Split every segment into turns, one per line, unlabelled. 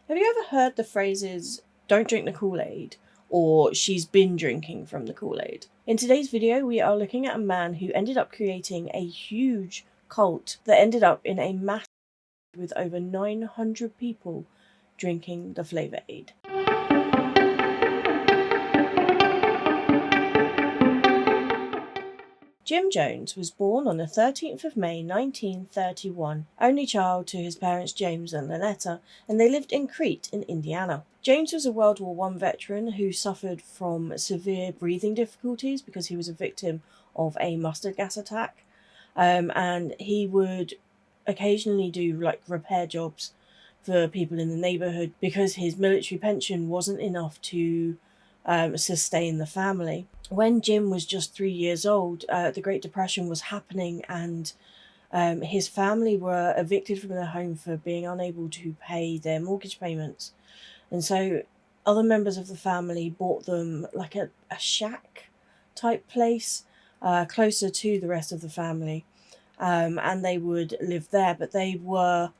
Have you ever heard the phrases, "don't drink the Kool-Aid," or "she's been drinking from the Kool-Aid"? In today's video, we are looking at a man who ended up creating a huge cult that ended up in a mass with over 900 people drinking the Flavor Aid. Jim Jones was born on the 13th of May 1931, only child to his parents James and Lynetta, and they lived in Crete in Indiana. James was a World War I veteran who suffered from severe breathing difficulties because he was a victim of a mustard gas attack, and he would occasionally do repair jobs for people in the neighborhood because his military pension wasn't enough to sustain the family. When Jim was just 3 years old, the Great Depression was happening, and his family were evicted from their home for being unable to pay their mortgage payments. And so other members of the family bought them like a shack type place closer to the rest of the family. And they would live there, but they were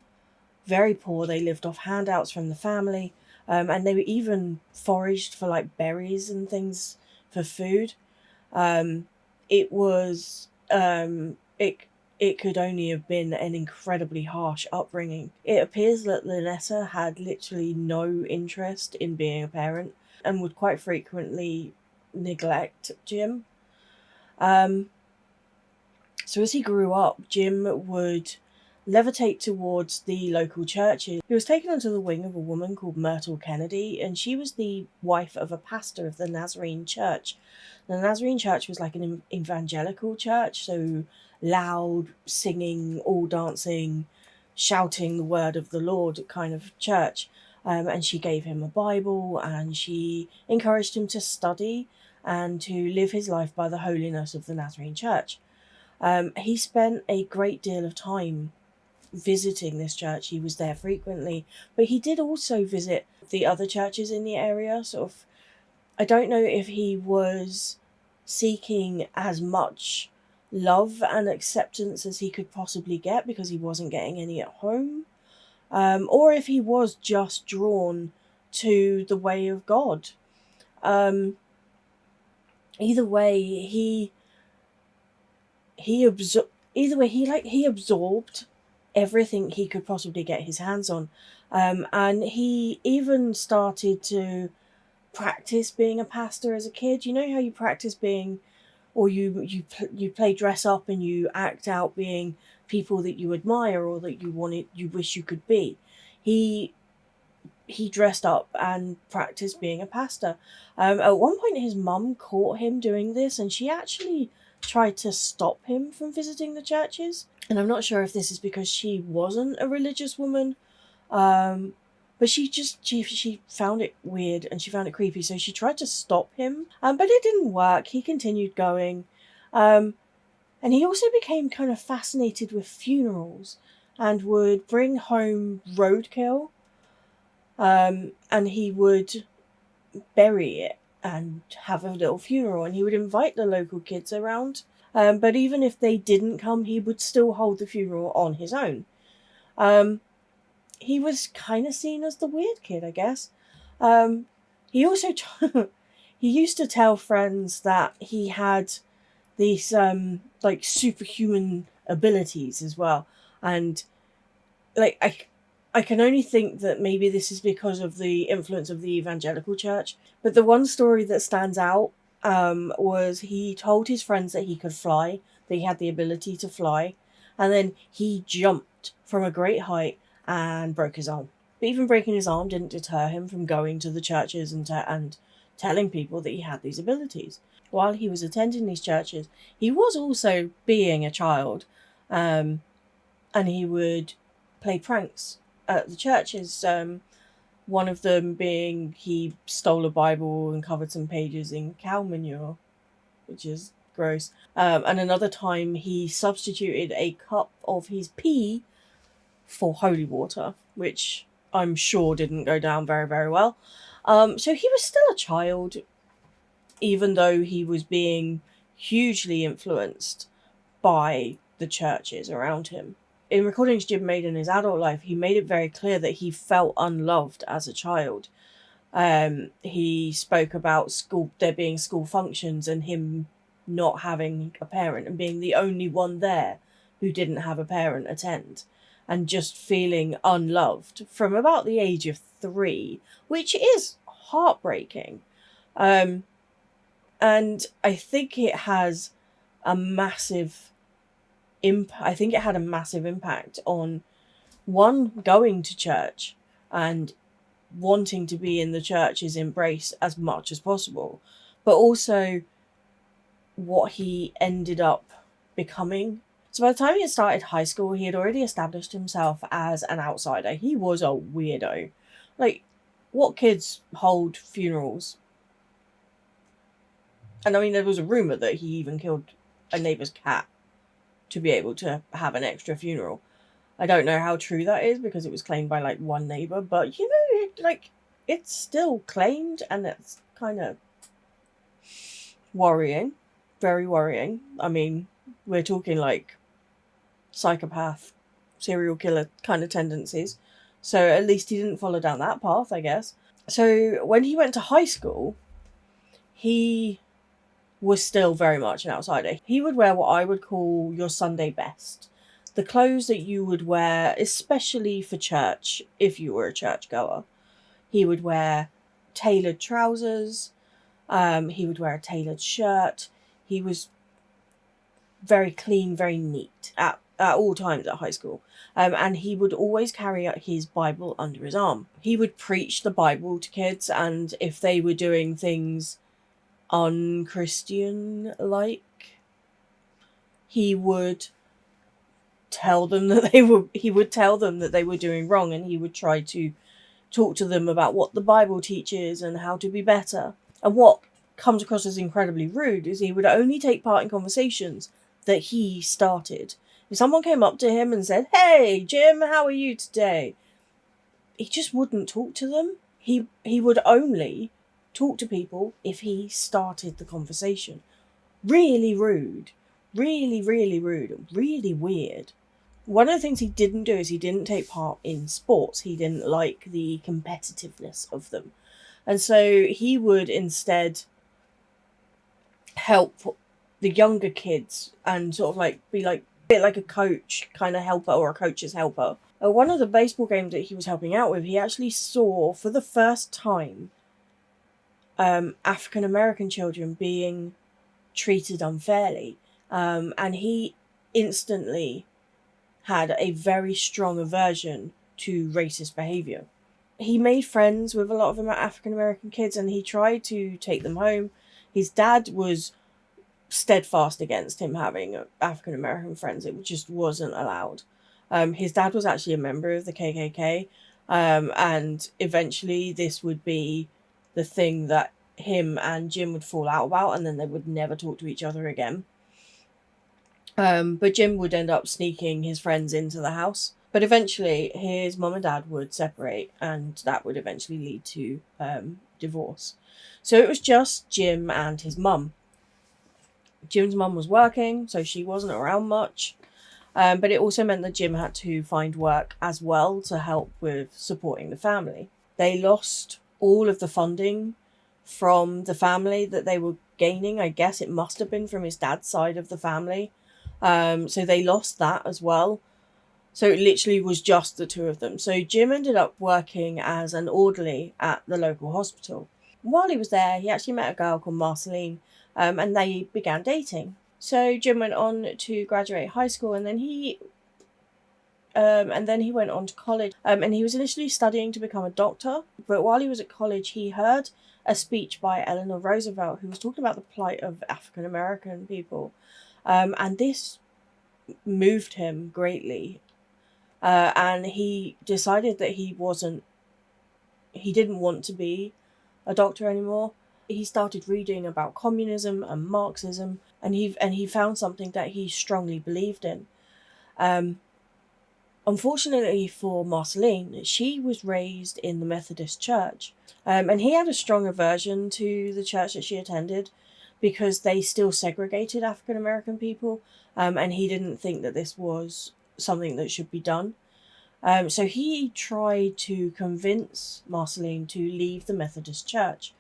very poor. They lived off handouts from the family, and they were even foraged for berries and things for food. It was it could only have been an incredibly harsh upbringing. It appears that Lynetta had literally no interest in being a parent and would quite frequently neglect Jim. So as he grew up, Jim would levitate towards the local churches. He was taken under the wing of a woman called Myrtle Kennedy, and she was the wife of a pastor of the Nazarene Church. The Nazarene Church was like an evangelical church, so loud, singing, all dancing, shouting the word of the Lord kind of church. And she gave him a Bible, and she encouraged him to study and to live his life by the holiness of the Nazarene Church. He spent a great deal of time visiting this church. He was there frequently, but he did also visit the other churches in the area. I don't know if he was seeking as much love and acceptance as he could possibly get because he wasn't getting any at home, or if he was just drawn to the way of God. Either way, he absorbed everything he could possibly get his hands on, and he even started to practice being a pastor as a kid. You know how you practice being, or you play dress up and you act out being people that you admire or that you wish you could be. He dressed up and practiced being a pastor. At one point, his mum caught him doing this, and she actually tried to stop him from visiting the churches. And I'm not sure if this is because she wasn't a religious woman, but she found it weird and she found it creepy, so she tried to stop him, but it didn't work. He continued going, and he also became kind of fascinated with funerals and would bring home roadkill, and he would bury it and have a little funeral, and he would invite the local kids around. But even if they didn't come, he would still hold the funeral on his own. He was kind of seen as the weird kid, I guess. He also he used to tell friends that he had these superhuman abilities as well, and I can only think that maybe this is because of the influence of the evangelical church. But the one story that stands out was he told his friends that he could fly, that he had the ability to fly, and then he jumped from a great height and broke his arm. But even breaking his arm didn't deter him from going to the churches and telling people that he had these abilities. While he was attending these churches, he was also being a child, and he would play pranks at the churches. One of them being he stole a Bible and covered some pages in cow manure, which is gross. And another time he substituted a cup of his pee for holy water, which I'm sure didn't go down very, very well. So he was still a child, even though he was being hugely influenced by the churches around him. in recordings Jim made in his adult life, he made it very clear that he felt unloved as a child. He spoke about there being school functions and him not having a parent and being the only one there who didn't have a parent attend, and just feeling unloved from about the age of 3, which is heartbreaking. And I think it has a massive I think it had a massive impact on one, going to church and wanting to be in the church's embrace as much as possible, but also what he ended up becoming. So by the time he had started high school, he had already established himself as an outsider. He was a weirdo. Like, what kids hold funerals? And I mean, there was a rumour that he even killed a neighbour's cat to be able to have an extra funeral. I don't know how true that is because it was claimed by like one neighbour, but you know, like, it's still claimed, and it's kind of worrying. Very worrying. I mean, we're talking like psychopath, serial killer kind of tendencies. So at least he didn't follow down that path, I guess. So when he went to high school, he was still very much an outsider. He would wear what I would call your Sunday best. The clothes that you would wear, especially for church, if you were a churchgoer. He would wear tailored trousers. He would wear a tailored shirt. He was very clean, very neat at all times at high school. And he would always carry his Bible under his arm. He would preach the Bible to kids, and if they were doing things unchristian-like, he would tell them that they were doing wrong, and he would try to talk to them about what the Bible teaches and how to be better. And what comes across as incredibly rude is he would only take part in conversations that he started. If someone came up to him and said, "Hey, Jim, how are you today?" he just wouldn't talk to them. He would only talk to people if he started the conversation. Really rude. Really, really rude. Really weird. One of the things he didn't do is he didn't take part in sports. He didn't like the competitiveness of them. And so he would instead help the younger kids and sort of like be like a bit like a coach kind of helper, or a coach's helper. One of the baseball games that he was helping out with, he actually saw for the first time African American children being treated unfairly, and he instantly had a very strong aversion to racist behaviour. He made friends with a lot of African American kids, and he tried to take them home. His dad was steadfast against him having African American friends. It just wasn't allowed. His dad was actually a member of the KKK, and eventually this would be the thing that him and Jim would fall out about, and then they would never talk to each other again. But Jim would end up sneaking his friends into the house. But eventually his mum and dad would separate, and that would eventually lead to divorce. So it was just Jim and his mum. Jim's mum was working, so she wasn't around much. But it also meant that Jim had to find work as well to help with supporting the family. They lost all of the funding from the family that they were gaining. I guess it must have been from his dad's side of the family. So they lost that as well. So it literally was just the two of them. So Jim ended up working as an orderly at the local hospital. While he was there, he actually met a girl called Marceline, and they began dating. So Jim went on to graduate high school, and then he went on to college. And he was initially studying to become a doctor. But while he was at college, he heard a speech by Eleanor Roosevelt, who was talking about the plight of African American people. And this moved him greatly. And he decided that he didn't want to be a doctor anymore. He started reading about communism and Marxism, and he found something that he strongly believed in. Unfortunately for Marceline, she was raised in the Methodist Church, and he had a strong aversion to the church that she attended because they still segregated African American people, and he didn't think that this was something that should be done. So he tried to convince Marceline to leave the Methodist Church.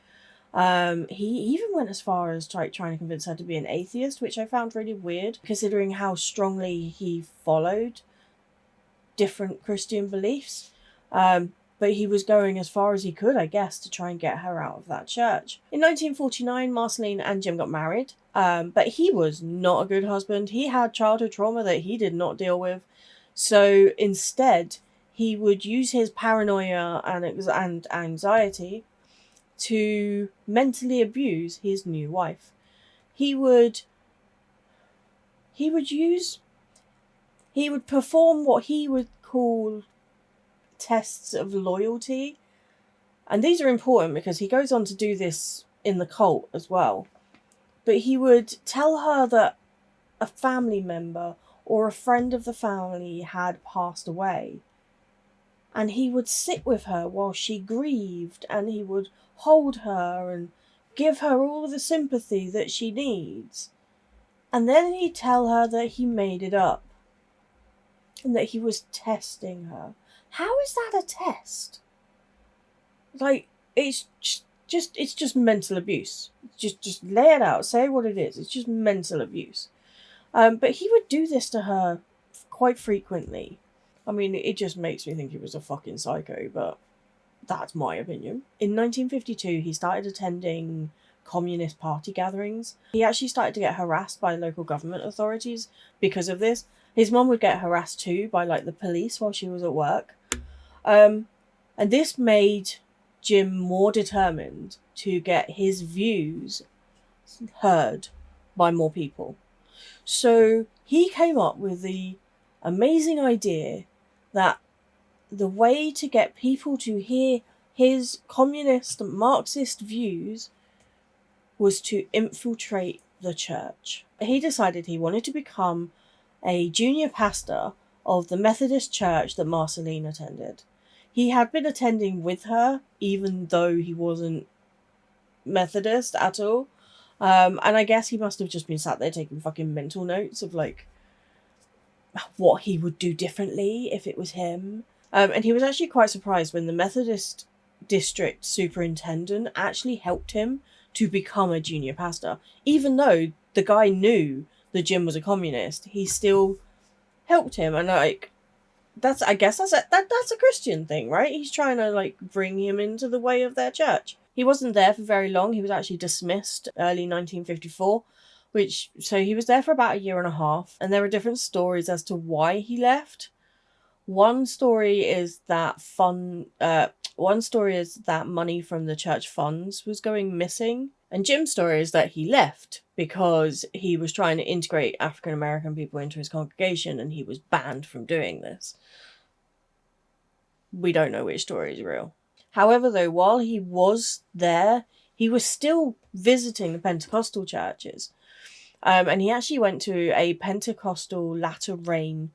He even went as far as trying to convince her to be an atheist, which I found really weird, considering how strongly he followed different Christian beliefs. But he was going as far as he could, I guess, to try and get her out of that church. In 1949, Marceline and Jim got married, but he was not a good husband. He had childhood trauma that he did not deal with. So instead, he would use his paranoia and anxiety to mentally abuse his new wife. He would perform what he would call tests of loyalty. And these are important because he goes on to do this in the cult as well. But he would tell her that a family member or a friend of the family had passed away. And he would sit with her while she grieved, and he would hold her and give her all the sympathy that she needs. And then he'd tell her that he made it up and that he was testing her. How is that a test? Like, it's just mental abuse. Just lay it out. Say what it is. It's just mental abuse. But he would do this to her quite frequently. I mean, it just makes me think he was a fucking psycho, but that's my opinion. In 1952, he started attending Communist Party gatherings. He actually started to get harassed by local government authorities because of this. His mum would get harassed too by, like, the police while she was at work. And this made Jim more determined to get his views heard by more people. So he came up with the amazing idea that the way to get people to hear his communist Marxist views was to infiltrate the church. He decided he wanted to become a junior pastor of the Methodist church that Marceline attended. He had been attending with her, even though he wasn't Methodist at all. And I guess he must have just been sat there taking fucking mental notes of, like, what he would do differently if it was him. And he was actually quite surprised when the Methodist district superintendent actually helped him to become a junior pastor. Even though the guy knew that Jim was a communist, he still helped him. And, like, I guess that's a Christian thing, right? He's trying to, like, bring him into the way of their church. He wasn't there for very long. He was actually dismissed early 1954, so he was there for about a year and a half. And there are different stories as to why he left. One story is that money from the church funds was going missing. And Jim's story is that he left because he was trying to integrate African American people into his congregation and he was banned from doing this. We don't know which story is real. However, though, while he was there, he was still visiting the Pentecostal churches. And he actually went to a Pentecostal latter rain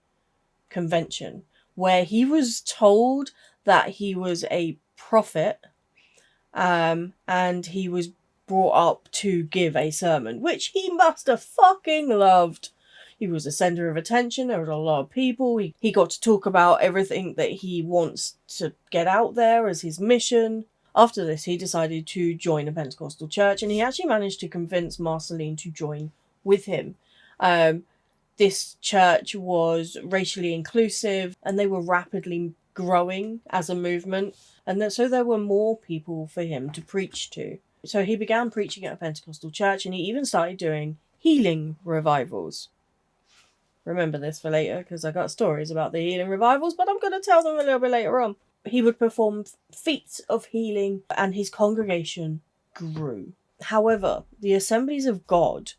convention where he was told that he was a prophet, and he was brought up to give a sermon, which he must have fucking loved. He was a center of attention. There was a lot of people. He got to talk about everything that he wants to get out there as his mission. After this, he decided to join a Pentecostal church, and he actually managed to convince Marceline to join with him. This church was racially inclusive, and they were rapidly growing as a movement, and so there were more people for him to preach to. So he began preaching at a Pentecostal church, and he even started doing healing revivals. Remember this for later, because I got stories about the healing revivals, but I'm going to tell them a little bit later on. He would perform feats of healing, and his congregation grew. However, the Assemblies of God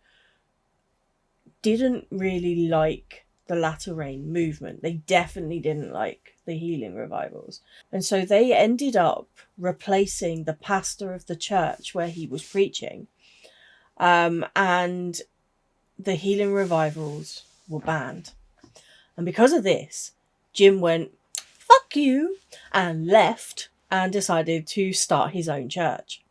didn't really like the latter rain movement. They definitely didn't like the healing revivals. And so they ended up replacing the pastor of the church where he was preaching. And the healing revivals were banned. And because of this, Jim went, fuck you, and left and decided to start his own church.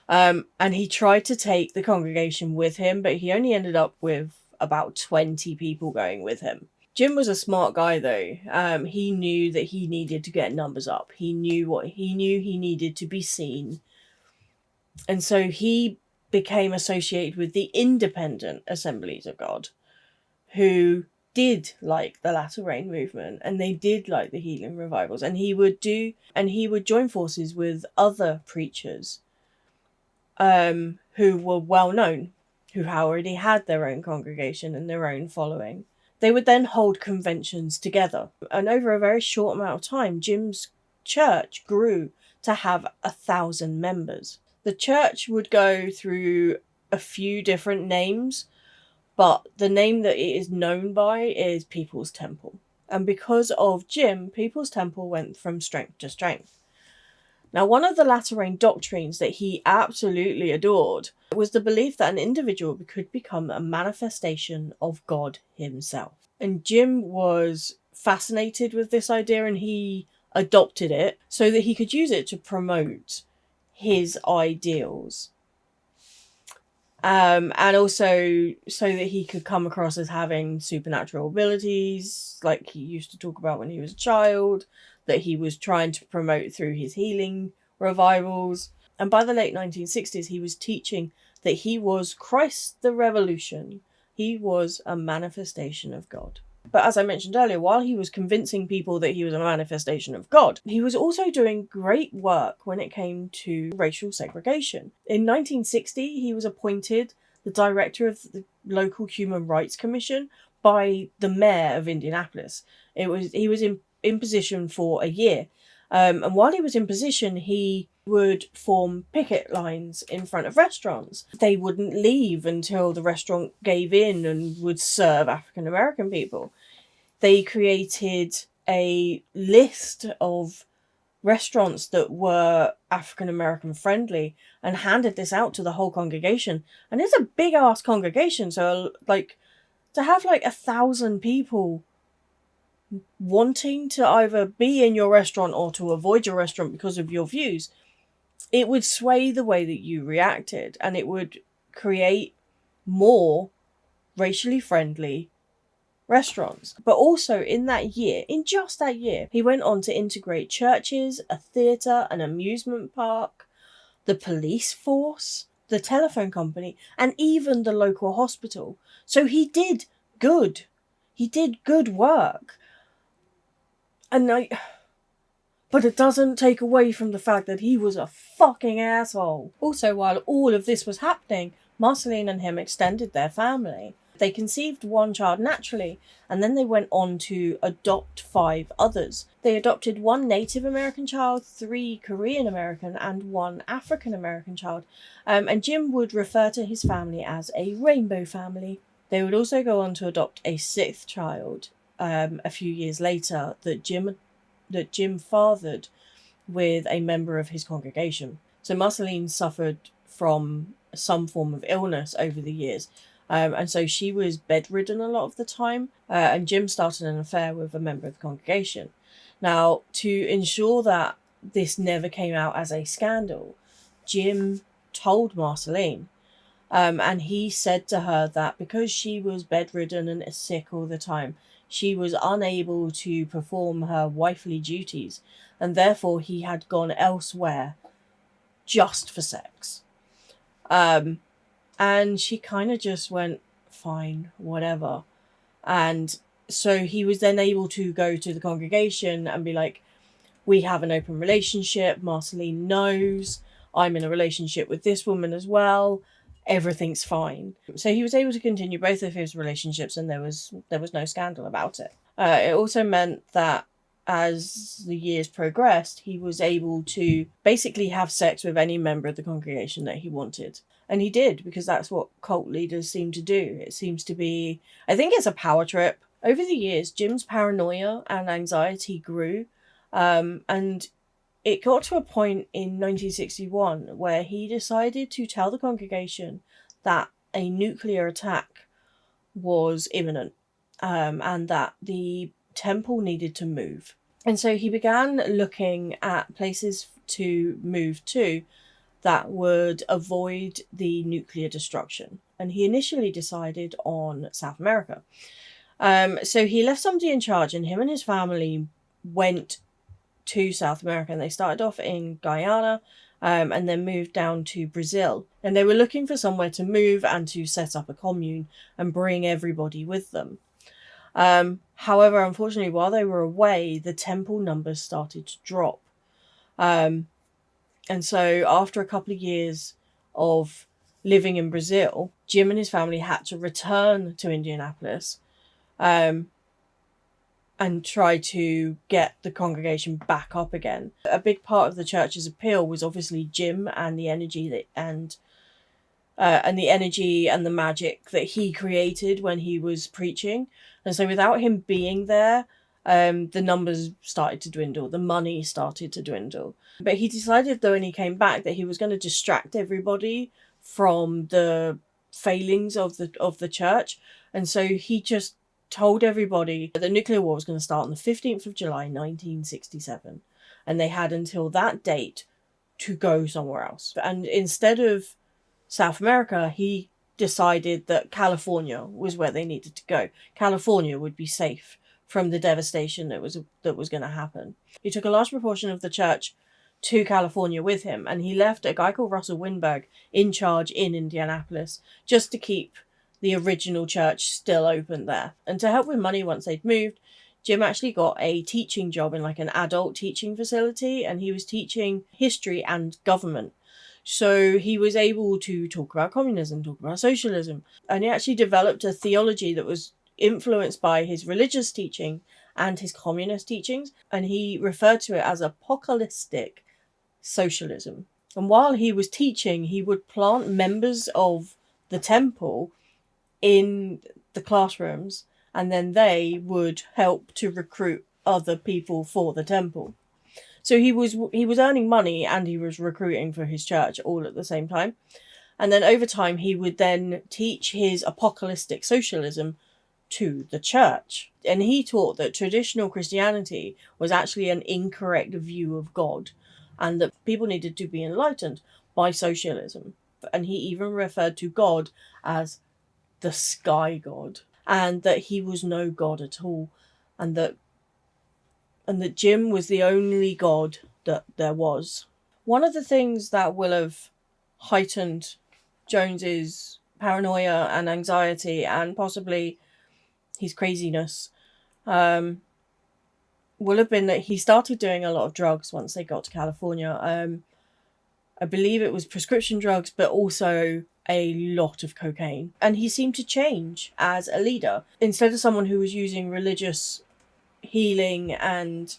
And he tried to take the congregation with him, but he only ended up with about 20 people going with him. Jim was a smart guy, though. He knew that he needed to get numbers up. He knew he needed to be seen. And so he became associated with the independent Assemblies of God, who did like the Latter Rain movement, and they did like the healing revivals, and he would join forces with other preachers who were well known, who already had their own congregation and their own following. They would then hold conventions together, and over a very short amount of time, Jim's church grew to have 1,000 members. The church would go through a few different names, but the name that it is known by is People's Temple. And because of Jim, People's Temple went from strength to strength. Now, one of the Latter Rain doctrines that he absolutely adored was the belief that an individual could become a manifestation of God himself. And Jim was fascinated with this idea, and he adopted it so that he could use it to promote his ideals. And also so that he could come across as having supernatural abilities, like he used to talk about when he was a child, that he was trying to promote through his healing revivals. And by the late 1960s, he was teaching that he was Christ the Revolution. He was a manifestation of God. But as I mentioned earlier, while he was convincing people that he was a manifestation of God, he was also doing great work when it came to racial segregation. In 1960, he was appointed the director of the local Human Rights Commission by the mayor of Indianapolis. He was in position for a year. And while he was in position, he would form picket lines in front of restaurants. They wouldn't leave until the restaurant gave in and would serve African American people. They created a list of restaurants that were African American friendly and handed this out to the whole congregation. And it's a big ass congregation, so like to have like 1,000 people wanting to either be in your restaurant or to avoid your restaurant because of your views, it would sway the way that you reacted, and it would create more racially friendly restaurants. But also in just that year, he went on to integrate churches, a theatre, an amusement park, the police force, the telephone company, and even the local hospital. So he did good. He did good work. But it doesn't take away from the fact that he was a fucking asshole. Also, while all of this was happening, Marceline and him extended their family. They conceived one child naturally, and then they went on to adopt 5 others. They adopted 1 Native American child, 3 Korean American, and 1 African American child. And Jim would refer to his family as a rainbow family. They would also go on to adopt a 6th child a few years later that Jim fathered with a member of his congregation. So Marceline suffered from some form of illness over the years. And so she was bedridden a lot of the time. And Jim started an affair with a member of the congregation. Now, to ensure that this never came out as a scandal, Jim told Marceline. And he said to her that because she was bedridden and sick all the time, she was unable to perform her wifely duties, and therefore he had gone elsewhere just for sex. And she kind of just went, fine, whatever. And so he was then able to go to the congregation and be like, we have an open relationship. Marceline knows I'm in a relationship with this woman as well. Everything's fine. So he was able to continue both of his relationships, and there was no scandal about it. It also meant that as the years progressed, he was able to basically have sex with any member of the congregation that he wanted. And he did, because that's what cult leaders seem to do. It seems to be, I think it's a power trip. Over the years, Jim's paranoia and anxiety grew. And it got to a point in 1961 where he decided to tell the congregation that a nuclear attack was imminent, and that the temple needed to move. And so he began looking at places to move to that would avoid the nuclear destruction. And he initially decided on South America. So he left somebody in charge, and him and his family went to South America, and they started off in Guyana, and then moved down to Brazil. And they were looking for somewhere to move and to set up a commune and bring everybody with them. However, unfortunately, while they were away, the temple numbers started to drop. And so after a couple of years of living in Brazil, Jim and his family had to return to Indianapolis and try to get the congregation back up again. A big part of the church's appeal was obviously Jim and the energy and the magic that he created when he was preaching. And so without him being there, the numbers started to dwindle, the money started to dwindle. But he decided, though, when he came back, that he was going to distract everybody from the failings of the church. And so he just told everybody that the nuclear war was going to start on the 15th of July 1967, and they had until that date to go somewhere else. And instead of South America, he decided that California was where they needed to go. California would be safe from the devastation that was going to happen. He took a large proportion of the church to California with him, and he left a guy called Russell Winberg in charge in Indianapolis just to keep the original church still open there. And to help with money once they'd moved, Jim actually got a teaching job in like an adult teaching facility, and he was teaching history and government. So he was able to talk about communism, talk about socialism, and he actually developed a theology that was influenced by his religious teaching and his communist teachings, and he referred to it as apocalyptic socialism. And while he was teaching, he would plant members of the temple in the classrooms, and then they would help to recruit other people for the temple. So he was earning money and he was recruiting for his church all at the same time. And then over time, he would then teach his apocalyptic socialism to the church. And he taught that traditional Christianity was actually an incorrect view of God, and that people needed to be enlightened by socialism. And he even referred to God as the sky god, and that he was no god at all, and that Jim was the only god that there was. One of the things that will have heightened Jones's paranoia and anxiety, and possibly his craziness, will have been that he started doing a lot of drugs once they got to California. I believe it was prescription drugs, but also a lot of cocaine. And he seemed to change as a leader. Instead of someone who was using religious healing and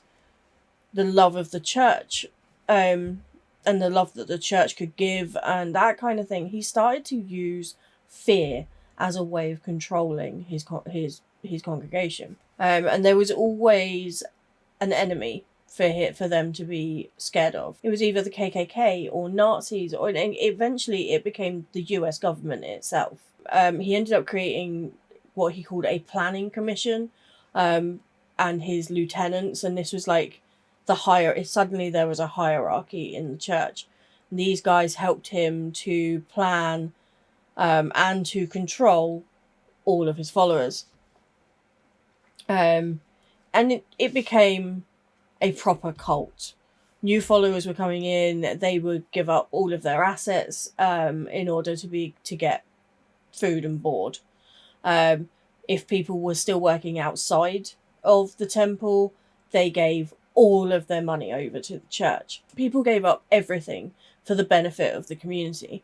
the love of the church, and the love that the church could give and that kind of thing, he started to use fear as a way of controlling his congregation. And there was always an enemy for them to be scared of. It was either the KKK or Nazis, or eventually it became the US government itself. He ended up creating what he called a planning commission, and his lieutenants, and this was like suddenly there was a hierarchy in the church. And these guys helped him to plan and to control all of his followers. And it became a proper cult. New followers were coming in. They would give up all of their assets in order to get food and board. If people were still working outside of the temple, they gave all of their money over to the church. People gave up everything for the benefit of the community,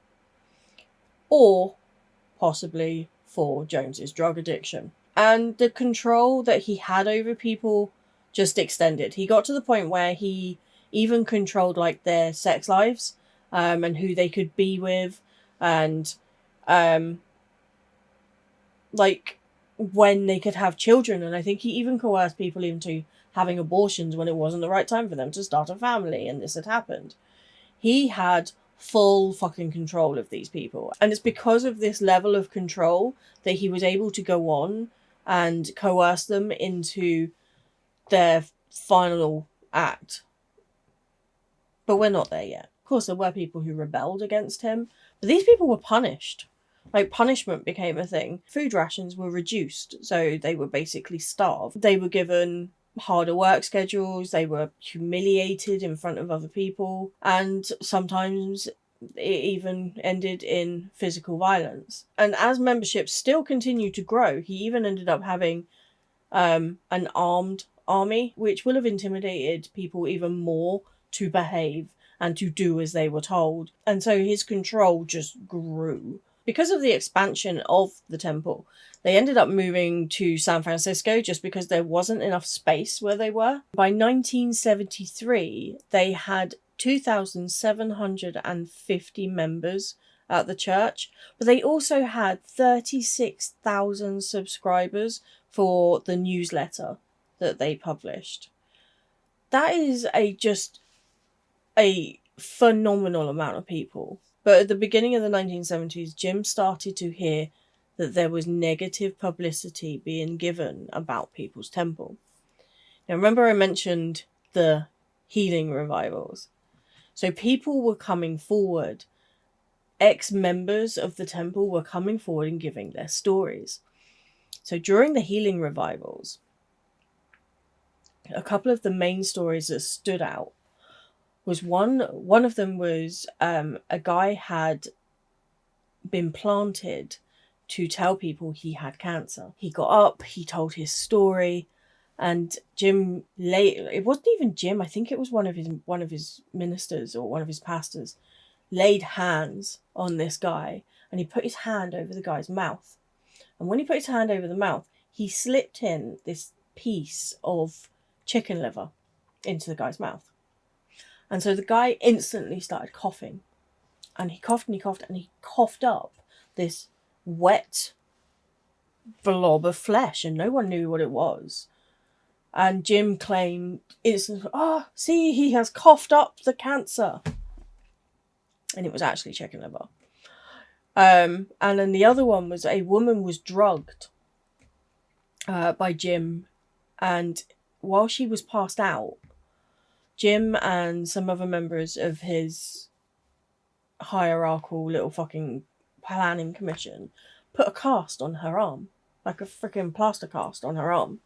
or possibly for Jones's drug addiction. And the control that he had over people just extended. He got to the point where he even controlled like their sex lives, and who they could be with, and like when they could have children. And I think he even coerced people into having abortions when it wasn't the right time for them to start a family, and this had happened. He had full fucking control of these people. And it's because of this level of control that he was able to go on and coerce them into their final act. But we're not there yet. Of course, there were people who rebelled against him, but these people were punished. Like, punishment became a thing. Food rations were reduced, so they were basically starved. They were given harder work schedules, they were humiliated in front of other people, and sometimes it even ended in physical violence. And as membership still continued to grow, he even ended up having an armed army, which will have intimidated people even more to behave and to do as they were told. And so his control just grew. Because of the expansion of the temple, they ended up moving to San Francisco just because there wasn't enough space where they were. By 1973, they had 2,750 members at the church, but they also had 36,000 subscribers for the newsletter that they published. That is just a phenomenal amount of people. But at the beginning of the 1970s, Jim started to hear that there was negative publicity being given about People's Temple. Now, remember I mentioned the healing revivals. So people were coming forward. Ex-members of the temple were coming forward and giving their stories. So during the healing revivals, a couple of the main stories that stood out was one of them was a guy had been planted to tell people he had cancer. He got up, he told his story, and Jim it wasn't even Jim, I think it was one of his ministers or one of his pastors laid hands on this guy, and he put his hand over the guy's mouth. And when he put his hand over the mouth, he slipped in this piece of chicken liver into the guy's mouth. And so the guy instantly started coughing. And he coughed and he coughed and he coughed up this wet blob of flesh, and no one knew what it was. And Jim claimed instantly, see, he has coughed up the cancer. And it was actually chicken liver. And then the other one was a woman was drugged by Jim, and while she was passed out, Jim and some other members of his hierarchical little fucking planning commission put a cast on her arm, like a freaking plaster cast on her arm.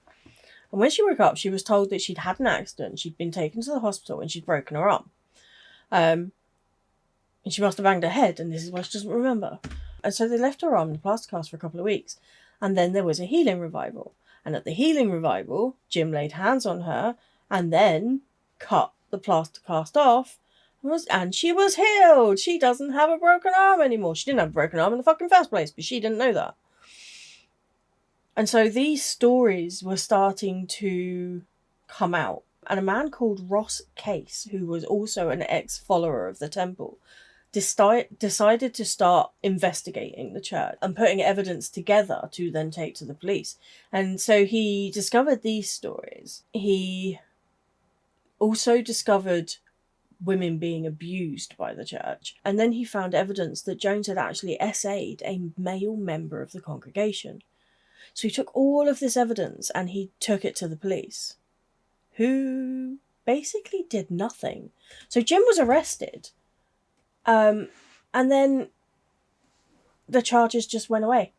And when she woke up, she was told that she'd had an accident, she'd been taken to the hospital, and she'd broken her arm. And she must have banged her head, and this is why she doesn't remember. And so they left her arm in the plaster cast for a couple of weeks. And then there was a healing revival. And at the healing revival, Jim laid hands on her and then cut the plaster cast off. And she was healed. She doesn't have a broken arm anymore. She didn't have a broken arm in the fucking first place, but she didn't know that. And so these stories were starting to come out. And a man called Ross Case, who was also an ex-follower of the temple, decided to start investigating the church and putting evidence together to then take to the police. And so he discovered these stories. He also discovered women being abused by the church. And then he found evidence that Jones had actually SA'd a male member of the congregation. So he took all of this evidence and he took it to the police, who basically did nothing. So Jim was arrested. And then the charges just went away.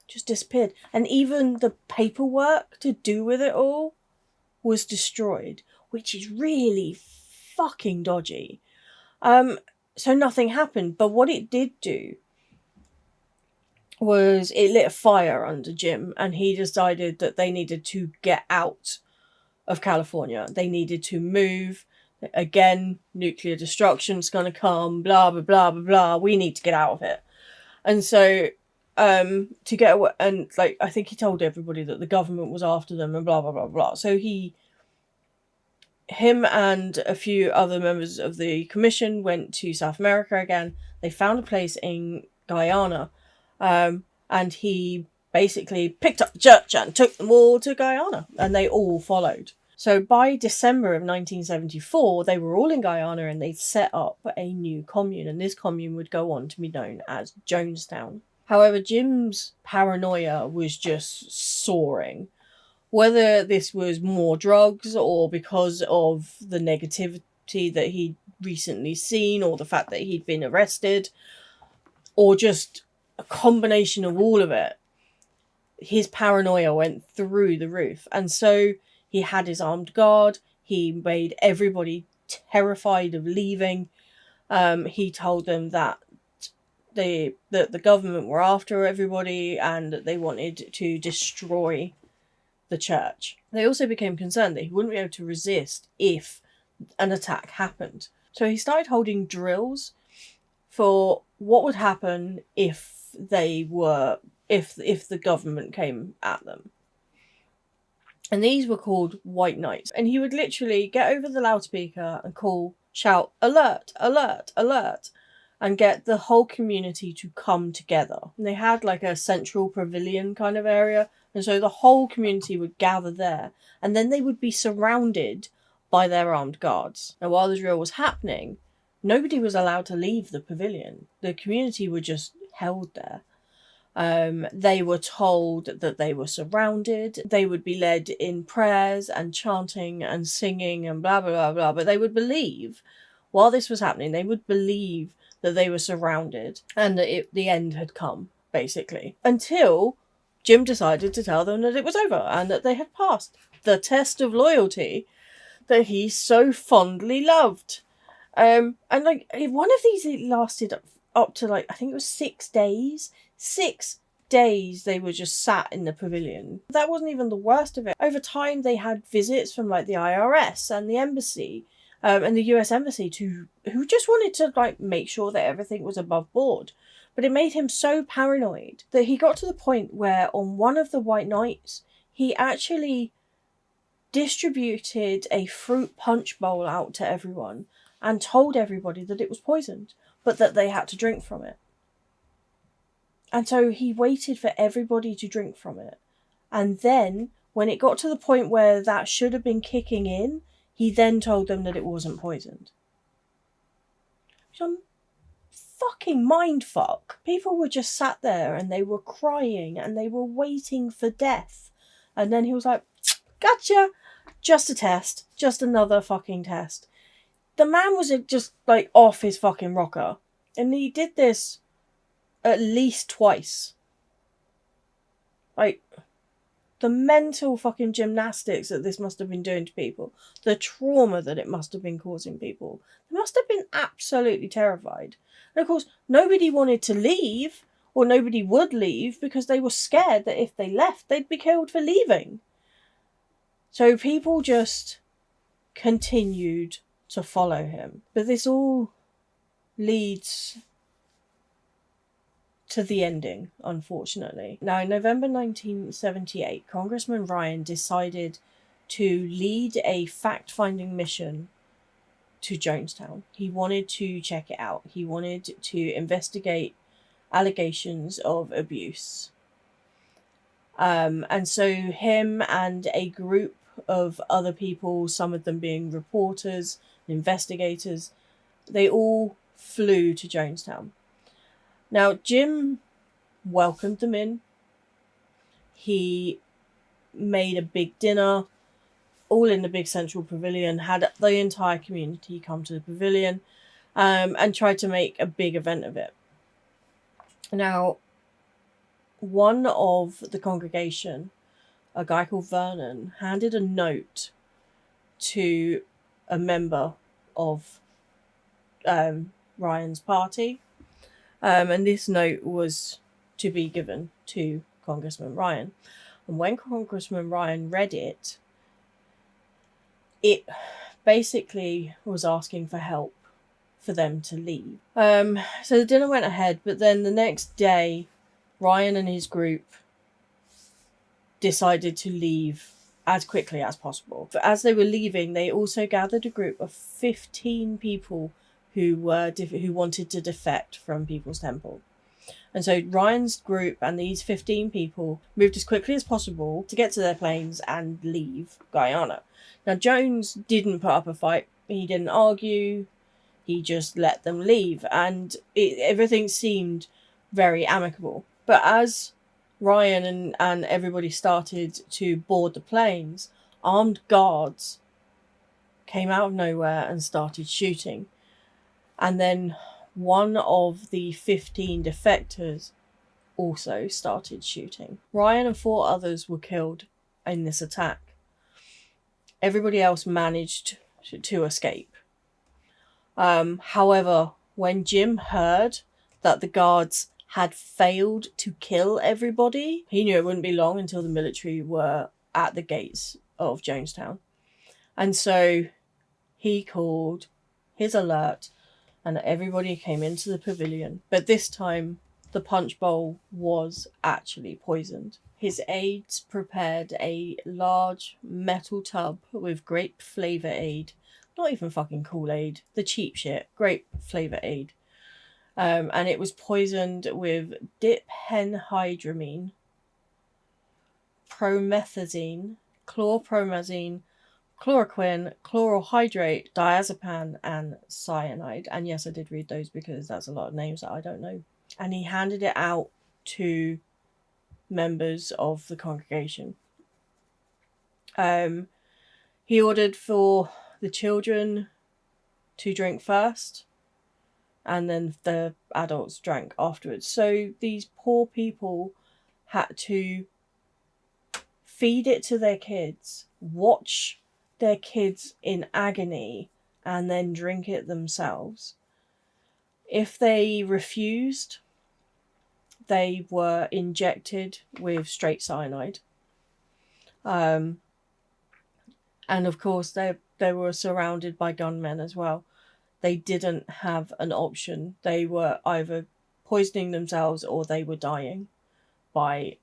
Just disappeared. And even the paperwork to do with it all was destroyed, which is really fucking dodgy. So nothing happened. But what it did do was it lit a fire under Jim, and he decided that they needed to get out of California. They needed to move. Again, nuclear destruction's going to come, blah, blah, blah, blah, blah. We need to get out of it. And so, to get away, and like, I think he told everybody that the government was after them and blah, blah, blah, blah. So him and a few other members of the commission went to South America again. They found a place in Guyana, and he basically picked up the church and took them all to Guyana, and they all followed. So by December of 1974, they were all in Guyana and they'd set up a new commune, and this commune would go on to be known as Jonestown. However, Jim's paranoia was just soaring. Whether this was more drugs or because of the negativity that he'd recently seen or the fact that he'd been arrested, or just a combination of all of it, his paranoia went through the roof. And so he had his armed guard. He made everybody terrified of leaving. He told them that the government were after everybody and that they wanted to destroy the church. They also became concerned that he wouldn't be able to resist if an attack happened. So he started holding drills for what would happen if the government came at them. And these were called White Knights. And he would literally get over the loudspeaker and shout, alert, alert, alert, and get the whole community to come together. And they had like a central pavilion kind of area, and so the whole community would gather there, and then they would be surrounded by their armed guards. Now, while the drill was happening, nobody was allowed to leave the pavilion. The community were just held there. They were told that they were surrounded. They would be led in prayers and chanting and singing and blah, blah, blah, blah. But they would believe, while this was happening, they would believe that they were surrounded and that the end had come, basically. Until Jim decided to tell them that it was over and that they had passed the test of loyalty that he so fondly loved. And like, one of these, it lasted up to like, I think it was 6 days. 6 days they were just sat in the pavilion. That wasn't even the worst of it. Over time, they had visits from like the IRS and the embassy, and the US embassy who just wanted to like make sure that everything was above board. But it made him so paranoid that he got to the point where on one of the White Knights, he actually distributed a fruit punch bowl out to everyone and told everybody that it was poisoned, but that they had to drink from it. And so he waited for everybody to drink from it. And then, when it got to the point where that should have been kicking in, he then told them that it wasn't poisoned. Some fucking mindfuck. People were just sat there and they were crying and they were waiting for death. And then he was like, gotcha! Just a test. Just another fucking test. The man was just like off his fucking rocker. And he did this at least twice. Like, the mental fucking gymnastics that this must have been doing to people, the trauma that it must have been causing people, they must have been absolutely terrified. And of course, nobody wanted to leave, or nobody would leave, because they were scared that if they left, they'd be killed for leaving. So people just continued to follow him. But this all leads to the ending, unfortunately. Now, in November 1978, Congressman Ryan decided to lead a fact-finding mission to Jonestown. He wanted to check it out. He wanted to investigate allegations of abuse. And so him and a group of other people, some of them being reporters, investigators, they all flew to Jonestown. Now, Jim welcomed them in. He made a big dinner, all in the big central pavilion, had the entire community come to the pavilion, and tried to make a big event of it. Now, one of the congregation, a guy called Vernon, handed a note to a member of Ryan's party. And this note was to be given to Congressman Ryan. And when Congressman Ryan read it, it basically was asking for help for them to leave. So the dinner went ahead, but then the next day, Ryan and his group decided to leave as quickly as possible. But as they were leaving, they also gathered a group of 15 people who wanted to defect from People's Temple. And so Ryan's group and these 15 people moved as quickly as possible to get to their planes and leave Guyana. Now, Jones didn't put up a fight. He didn't argue. He just let them leave. And everything seemed very amicable. But as Ryan and everybody started to board the planes, armed guards came out of nowhere and started shooting. And then one of the 15 defectors also started shooting. Ryan and 4 others were killed in this attack. Everybody else managed to escape. However, when Jim heard that the guards had failed to kill everybody, he knew it wouldn't be long until the military were at the gates of Jonestown. And so he called his alert and everybody came into the pavilion. But this time, the punch bowl was actually poisoned. His aides prepared a large metal tub with grape flavor aid. Not even fucking Kool-Aid. The cheap shit. Grape flavor aid. And it was poisoned with diphenhydramine, promethazine, chlorpromazine, chloroquine, chlorohydrate, diazepam, and cyanide. And yes, I did read those because that's a lot of names that I don't know. And he handed it out to members of the congregation. He ordered for the children to drink first, and then the adults drank afterwards. So these poor people had to feed it to their kids, watch their kids in agony, and then drink it themselves. If they refused, they were injected with straight cyanide. And of course, they were surrounded by gunmen as well. They didn't have an option. They were either poisoning themselves or they were dying by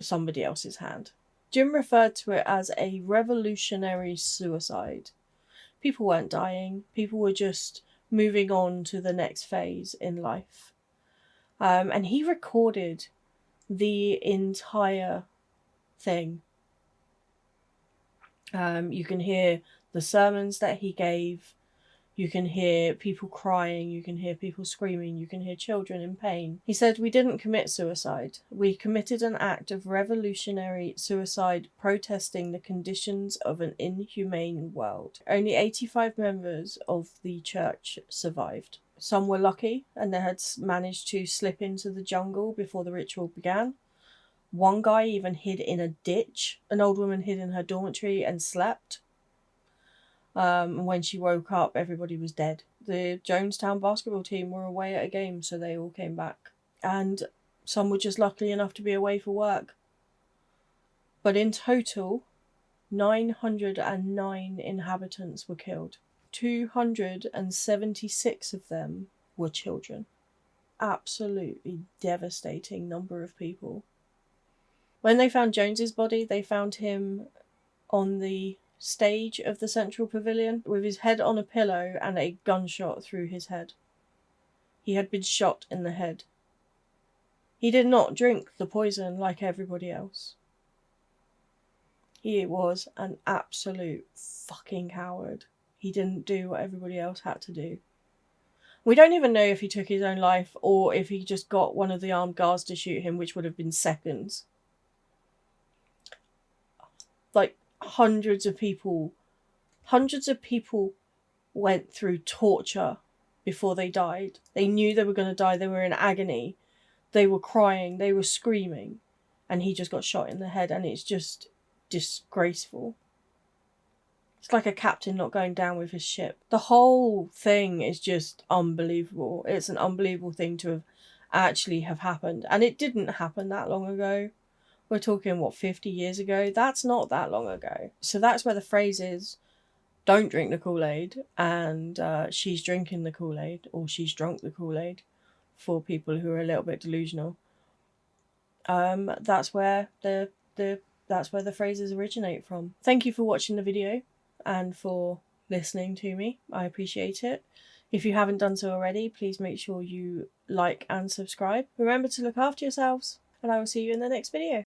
somebody else's hand. Jim referred to it as a revolutionary suicide. People weren't dying. People were just moving on to the next phase in life. And he recorded the entire thing. You can hear the sermons that he gave. You can hear people crying. You can hear people screaming. You can hear children in pain. He said, "We didn't commit suicide. We committed an act of revolutionary suicide protesting the conditions of an inhumane world." Only 85 members of the church survived. Some were lucky and they had managed to slip into the jungle before the ritual began. One guy even hid in a ditch. An old woman hid in her dormitory and slept. When she woke up, everybody was dead. The Jonestown basketball team were away at a game, so they all came back. And some were just lucky enough to be away for work. But in total, 909 inhabitants were killed. 276 of them were children. Absolutely devastating number of people. When they found Jones's body, they found him on the stage of the central pavilion with his head on a pillow and a gunshot through his head. He had been shot in the head. He did not drink the poison like everybody else. He was an absolute fucking coward. He didn't do what everybody else had to do. We don't even know if he took his own life or if he just got one of the armed guards to shoot him, which would have been seconds. Like, hundreds of people went through torture before they died. They knew they were going to die. They were in agony. They were crying. They were screaming. And he just got shot in the head, and it's just disgraceful. It's like a captain not going down with his ship. The whole thing is just unbelievable. It's an unbelievable thing to have happened. And it didn't happen that long ago. We're talking, 50 years ago? That's not that long ago. So that's where the phrase is, don't drink the Kool-Aid, and she's drinking the Kool-Aid, or she's drunk the Kool-Aid, for people who are a little bit delusional. That's where the phrases originate from. Thank you for watching the video and for listening to me. I appreciate it. If you haven't done so already, please make sure you like and subscribe. Remember to look after yourselves, and I will see you in the next video.